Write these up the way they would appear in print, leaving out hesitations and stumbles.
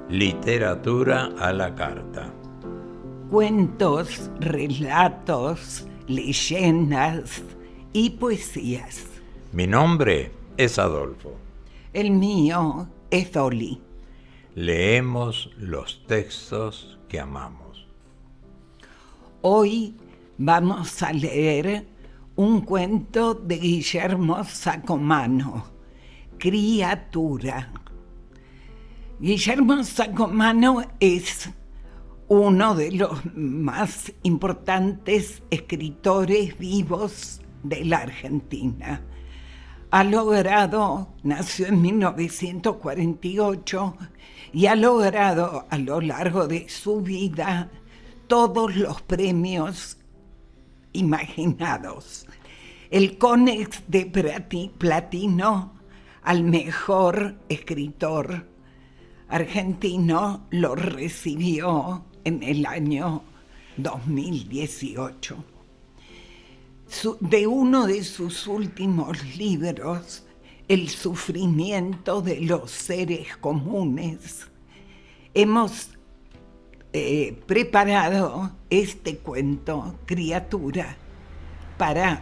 Literatura a la carta. Cuentos, relatos, leyendas y poesías. Mi nombre es Adolfo. El mío es Dolly. Leemos los textos que amamos. Hoy vamos a leer un cuento de Guillermo Sacomano, Criatura. Guillermo Sacomano es uno de los más importantes escritores vivos de la Argentina. Nació en 1948 y ha logrado a lo largo de su vida todos los premios imaginados. El Conex de Platino al mejor escritor argentino lo recibió en el año 2018. De uno de sus últimos libros, El sufrimiento de los seres comunes, hemos preparado este cuento, Criatura, para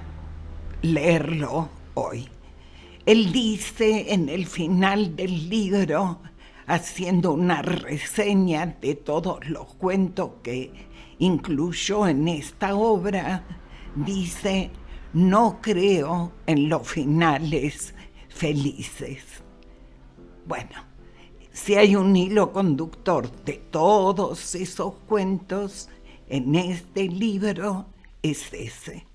leerlo hoy. Él dice en el final del libro, haciendo una reseña de todos los cuentos que incluyó en esta obra, dice: no creo en los finales felices. Bueno, si hay un hilo conductor de todos esos cuentos en este libro, es ese.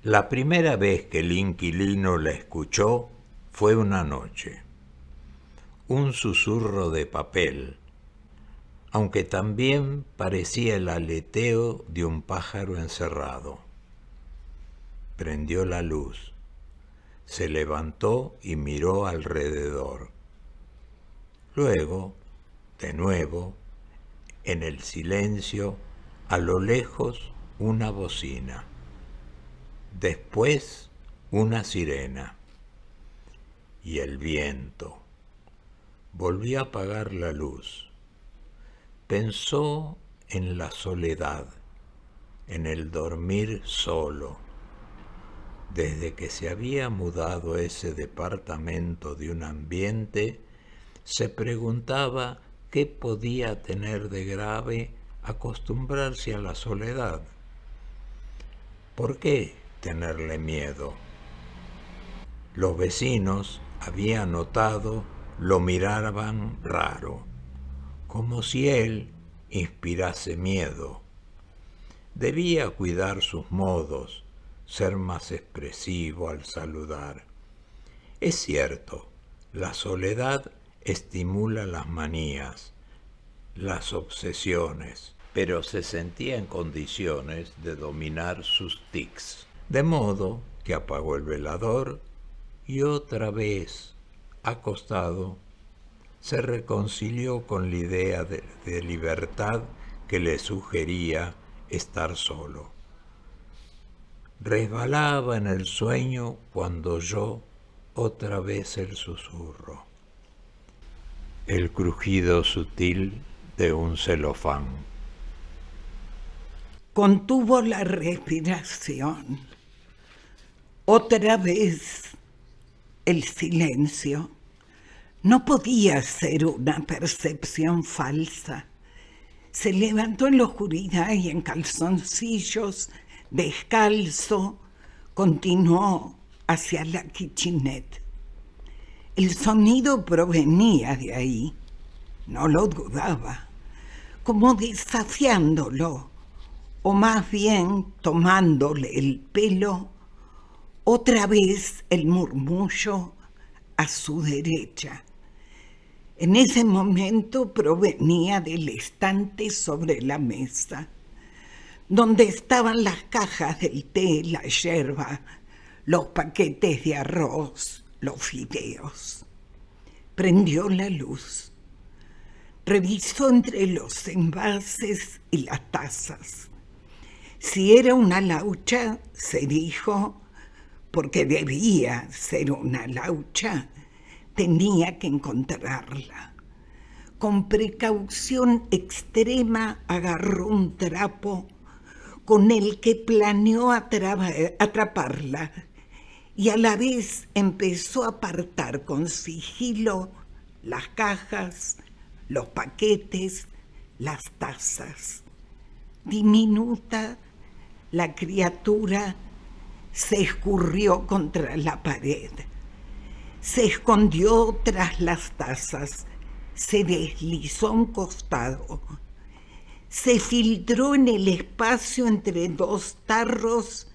La primera vez que el inquilino la escuchó fue una noche. Un susurro de papel, aunque también parecía el aleteo de un pájaro encerrado. Prendió la luz, se levantó y miró alrededor. Luego, de nuevo, en el silencio, a lo lejos una bocina. Después una sirena. Y el viento. Volvió a apagar la luz. Pensó en la soledad, en el dormir solo. Desde que se había mudado a ese departamento de un ambiente, se preguntaba qué podía tener de grave acostumbrarse a la soledad. ¿Por qué tenerle miedo? Los vecinos, había notado, lo miraban raro, como si él inspirase miedo. Debía cuidar sus modos, ser más expresivo al saludar. Es cierto, la soledad estimula las manías, las obsesiones, pero se sentía en condiciones de dominar sus tics. De modo que apagó el velador y otra vez, acostado, se reconcilió con la idea de libertad que le sugería estar solo. Resbalaba en el sueño cuando oyó otra vez el susurro, el crujido sutil de un celofán. Contuvo la respiración. Otra vez el silencio. No podía ser una percepción falsa. Se levantó en la oscuridad y en calzoncillos, descalzo, continuó hacia la kitchenette. El sonido provenía de ahí, no lo dudaba, como desafiándolo, o más bien tomándole el pelo. Otra vez el murmullo a su derecha. En ese momento provenía del estante sobre la mesa, donde estaban las cajas del té, la yerba, los paquetes de arroz, los fideos. Prendió la luz. Revisó entre los envases y las tazas. Si era una laucha, se dijo, porque debía ser una laucha, tenía que encontrarla. con precaución extrema agarró un trapo con el que planeó atraparla y a la vez empezó a apartar con sigilo las cajas, los paquetes, las tazas. Diminuta, la criatura se escurrió contra la pared, se escondió tras las tazas, se deslizó a un costado, se filtró en el espacio entre dos tarros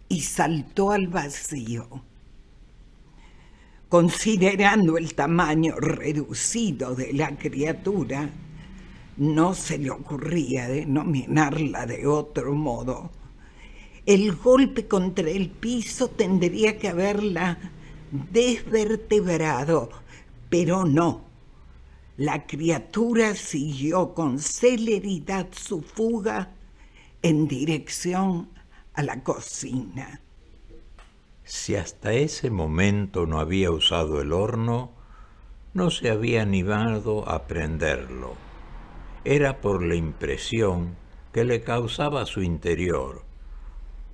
y saltó al vacío. Considerando el tamaño reducido de la criatura, no se le ocurría denominarla de otro modo. El golpe contra el piso tendría que haberla desvertebrado, pero no. La criatura siguió con celeridad su fuga en dirección a la cocina. Si hasta ese momento no había usado el horno, no se había animado a prenderlo. Era por la impresión que le causaba su interior,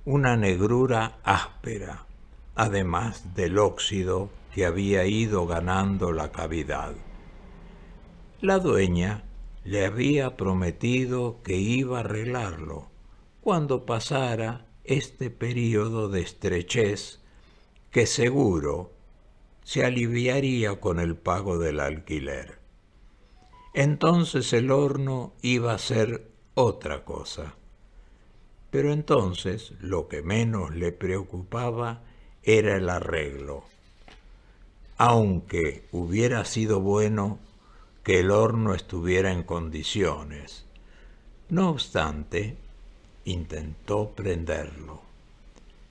una negrura áspera, además del óxido que había ido ganando la cavidad. La dueña le había prometido que iba a arreglarlo cuando pasara este período de estrechez que seguro se aliviaría con el pago del alquiler. Entonces el horno iba a ser otra cosa. Pero entonces lo que menos le preocupaba era el arreglo, aunque hubiera sido bueno que el horno estuviera en condiciones. No obstante, intentó prenderlo.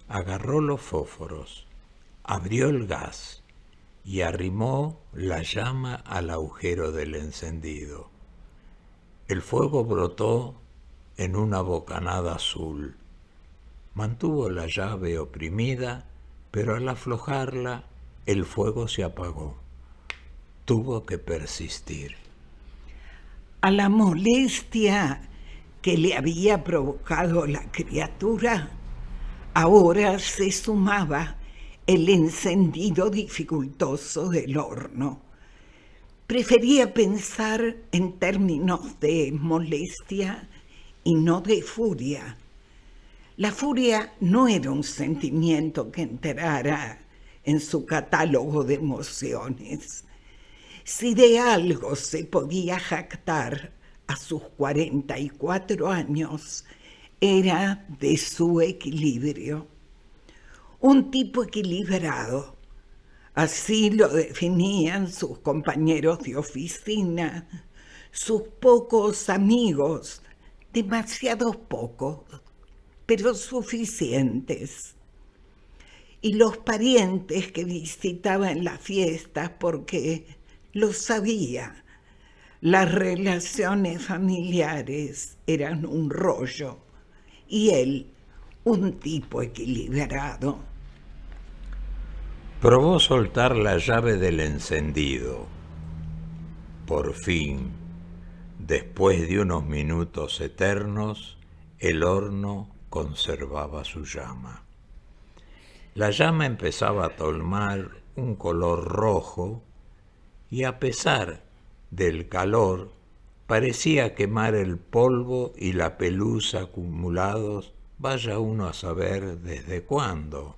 Agarró los fósforos, abrió el gas y arrimó la llama al agujero del encendido. El fuego brotó en una bocanada azul. Mantuvo la llave oprimida, pero al aflojarla, el fuego se apagó. Tuvo que persistir. A la molestia que le había provocado la criatura, ahora se sumaba el encendido dificultoso del horno. Prefería pensar en términos de molestia y no de furia. La furia no era un sentimiento que entrara en su catálogo de emociones. Si de algo se podía jactar a sus 44 años, era de su equilibrio. Un tipo equilibrado, así lo definían sus compañeros de oficina, sus pocos amigos, demasiados pocos, pero suficientes. Y los parientes que visitaba en las fiestas porque lo sabía. Las relaciones familiares eran un rollo y él, un tipo equilibrado. Probó soltar la llave del encendido. Por fin, después de unos minutos eternos, el horno conservaba su llama. La llama empezaba a tomar un color rojo y a pesar del calor parecía quemar el polvo y la pelusa acumulados, vaya uno a saber desde cuándo.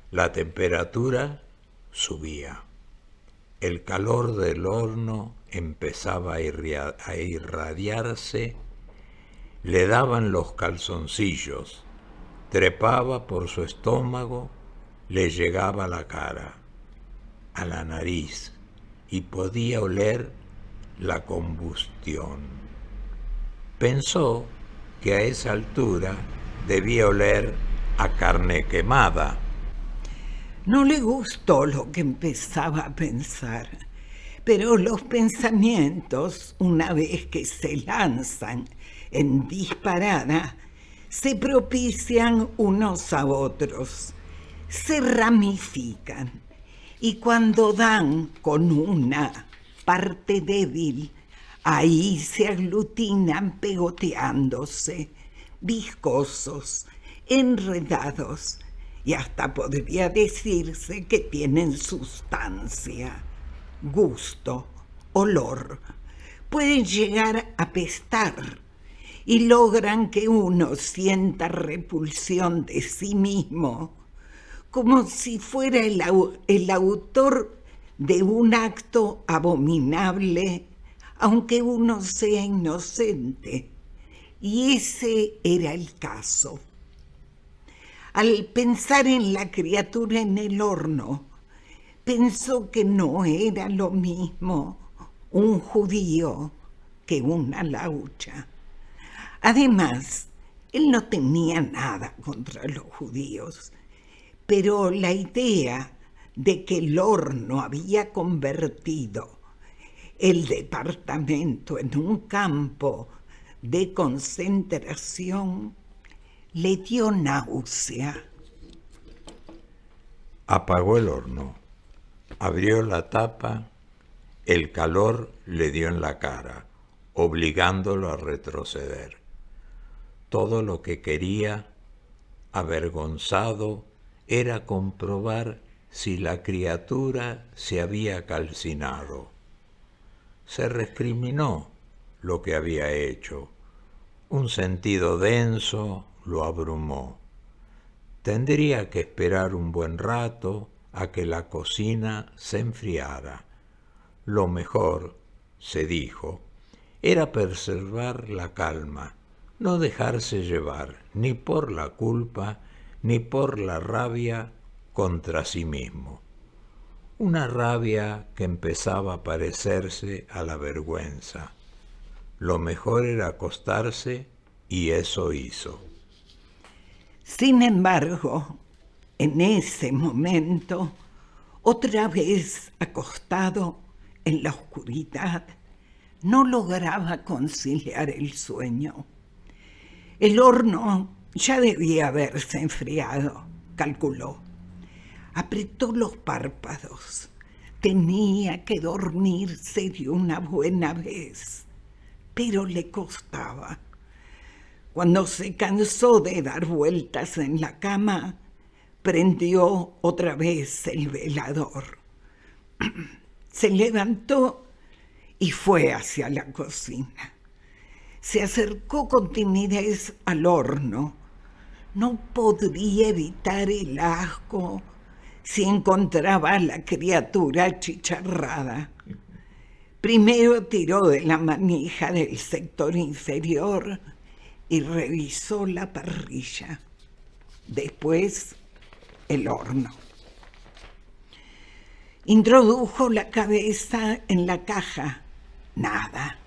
La temperatura subía. El calor del horno empezaba a irradiarse, le daban los calzoncillos, trepaba por su estómago, le llegaba a la cara, a la nariz, y podía oler la combustión. Pensó que a esa altura debía oler a carne quemada. No le gustó lo que empezaba a pensar, pero los pensamientos, una vez que se lanzan en disparada, se propician unos a otros, se ramifican y cuando dan con una parte débil, ahí se aglutinan pegoteándose, viscosos, enredados, y hasta podría decirse que tienen sustancia, gusto, olor. Pueden llegar a apestar y logran que uno sienta repulsión de sí mismo, como si fuera el autor de un acto abominable, aunque uno sea inocente. Y ese era el caso. Al pensar en la criatura en el horno, pensó que no era lo mismo un judío que una laucha. Además, él no tenía nada contra los judíos, pero la idea de que el horno había convertido el departamento en un campo de concentración le dio náusea. Apagó el horno, abrió la tapa, el calor le dio en la cara, obligándolo a retroceder. Todo lo que quería, avergonzado, era comprobar si la criatura se había calcinado. Se recriminó lo que había hecho. Un sentido denso lo abrumó. Tendría que esperar un buen rato a que la cocina se enfriara. Lo mejor, se dijo, era preservar la calma, no dejarse llevar ni por la culpa ni por la rabia contra sí mismo. Una rabia que empezaba a parecerse a la vergüenza. Lo mejor era acostarse y eso hizo. Sin embargo, en ese momento, otra vez acostado en la oscuridad, no lograba conciliar el sueño. El horno ya debía haberse enfriado, calculó. Apretó los párpados. Tenía que dormirse de una buena vez, pero le costaba. Cuando se cansó de dar vueltas en la cama, prendió otra vez el velador. Se levantó y fue hacia la cocina. Se acercó con timidez al horno. No podría evitar el asco si encontraba a la criatura achicharrada. Primero tiró de la manija del sector inferior y revisó la parrilla. Después, el horno. Introdujo la cabeza en la caja. Nada.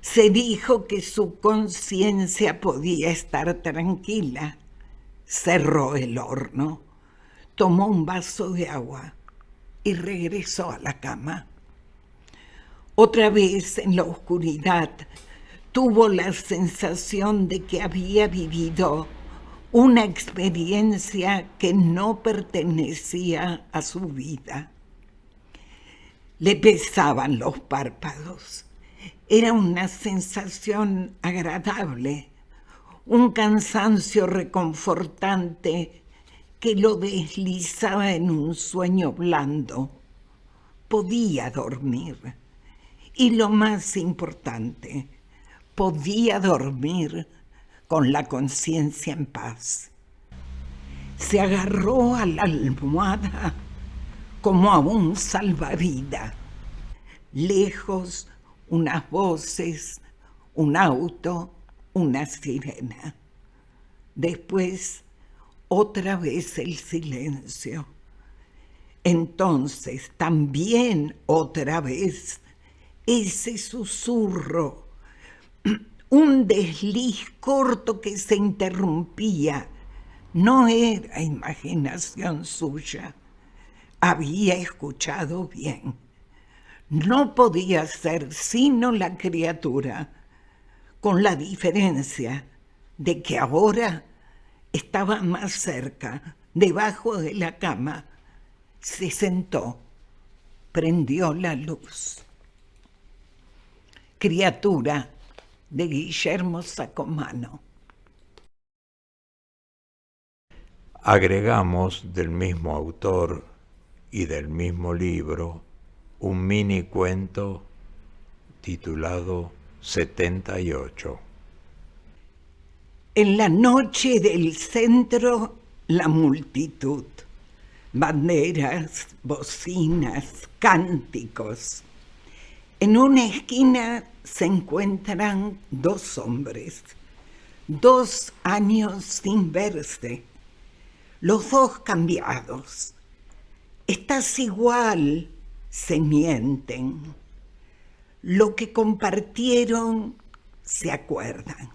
Se dijo que su conciencia podía estar tranquila. Cerró el horno, tomó un vaso de agua y regresó a la cama. Otra vez en la oscuridad tuvo la sensación de que había vivido una experiencia que no pertenecía a su vida. Le pesaban los párpados. Era una sensación agradable, un cansancio reconfortante que lo deslizaba en un sueño blando. Podía dormir. Y lo más importante, podía dormir con la conciencia en paz. Se agarró a la almohada como a un salvavidas. Lejos, unas voces, un auto, una sirena. Después, otra vez el silencio. Entonces, también otra vez, ese susurro, un desliz corto que se interrumpía. No era imaginación suya. Había escuchado bien. No podía ser sino la criatura, con la diferencia de que ahora estaba más cerca, debajo de la cama. Se sentó, prendió la luz. Criatura, de Guillermo Sacomano. Agregamos del mismo autor y del mismo libro un mini cuento titulado 78. En la noche del centro, la multitud. Banderas, bocinas, cánticos. En una esquina se encuentran dos hombres, 2 años sin verse, los dos cambiados. Estás igual, se mienten. Lo que compartieron se acuerdan.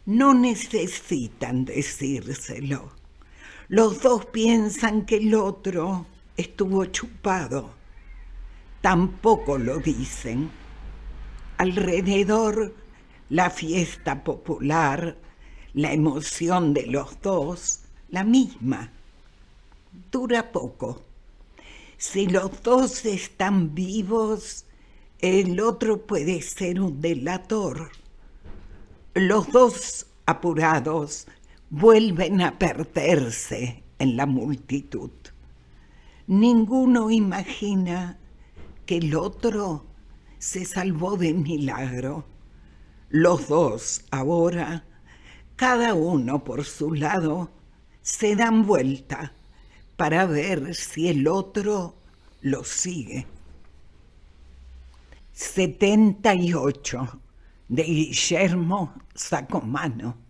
No necesitan decírselo. Los dos piensan que el otro estuvo chupado. Tampoco lo dicen. Alrededor, la fiesta popular, la emoción de los dos, la misma. Dura poco. Si los dos están vivos, el otro puede ser un delator. Los dos, apurados, vuelven a perderse en la multitud. Ninguno imagina que el otro se salvó de milagro. Los dos ahora, cada uno por su lado, se dan vuelta para ver si el otro lo sigue. 78, de Guillermo Sacomano.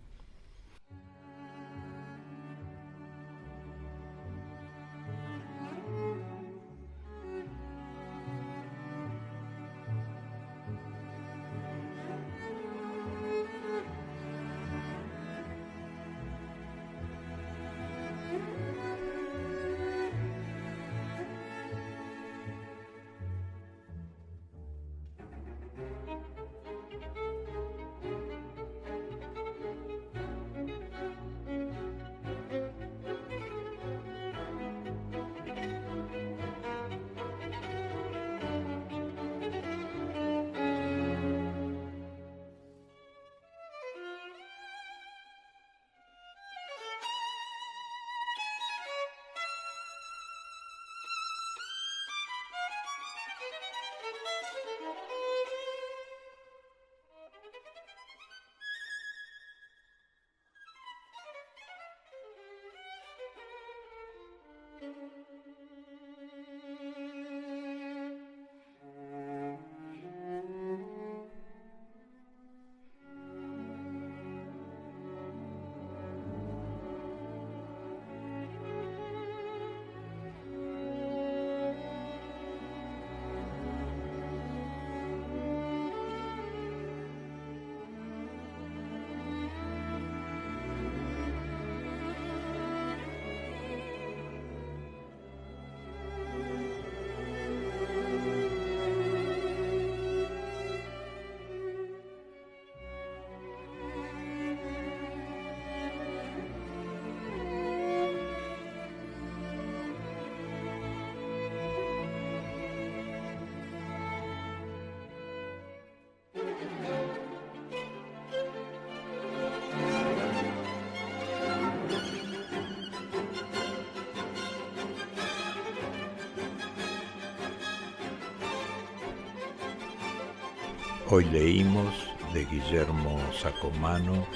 Hoy leímos de Guillermo Sacomano,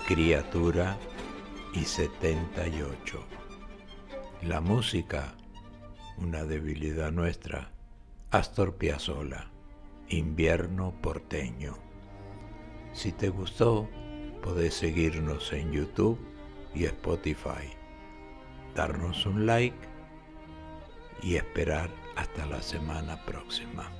Criatura y 78. La música, una debilidad nuestra. Astor Piazzolla, Invierno porteño. Si te gustó, podés seguirnos en YouTube y Spotify, darnos un like y esperar hasta la semana próxima.